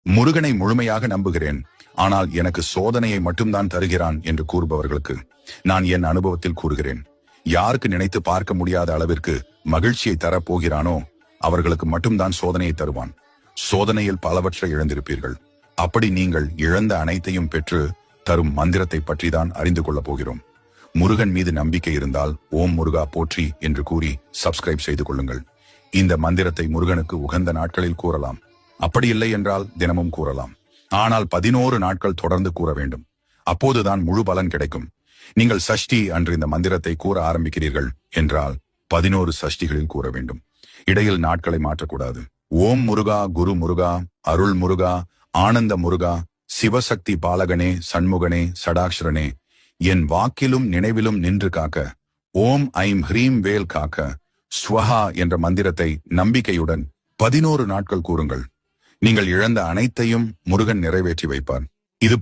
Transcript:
முருகனை முழுமையாக நம்புகிறேன், ஆனால் எனக்கு சோதனையை மட்டும்தான் தருகிறான் என்று கூறுபவர்களுக்கு நான் என் அனுபவத்தில் கூறுகிறேன், யாருக்கு நினைத்து பார்க்க முடியாத அளவிற்கு மகிழ்ச்சியை தரப்போகிறானோ அவர்களுக்கு மட்டும்தான் சோதனையை தருவான். சோதனையில் பலவற்றை இழந்திருப்பீர்கள். அப்படி நீங்கள் இழந்த அனைத்தையும் பெற்று தரும் மந்திரத்தை பற்றி தான் அறிந்து கொள்ளப் போகிறோம். முருகன் மீது நம்பிக்கை இருந்தால் ஓம் முருகா போற்றி என்று கூறி சப்ஸ்கிரைப் செய்து கொள்ளுங்கள். இந்த மந்திரத்தை முருகனுக்கு உகந்த நாட்களில் கூறலாம். அப்படி இல்லை என்றால் தினமும் கூறலாம். ஆனால் 11 நாட்கள் தொடர்ந்து கூற வேண்டும். அப்போதுதான் முழு பலன் கிடைக்கும். நீங்கள் சஷ்டி அன்று இந்த மந்திரத்தை கூற ஆரம்பிக்கிறீர்கள் என்றால் 11 சஷ்டிகளில் கூற வேண்டும். இடையில் நாட்களை மாற்றக்கூடாது. ஓம் முருகா, குரு முருகா, அருள் முருகா, ஆனந்த முருகா, சிவசக்தி பாலகனே, சண்முகனே, சடாக்ஷரனே, என் வாக்கிலும் நினைவிலும் நின்று காக்க, ஓம் ஐம் ஹ்ரீம் வேல் காக்க, ஸ்வஹா என்ற மந்திரத்தை நம்பிக்கையுடன் 11 நாட்கள் கூறுங்கள். நீங்கள் இழந்த அனைத்தையும் முருகன் நிறைவேற்றி வைப்பார். இது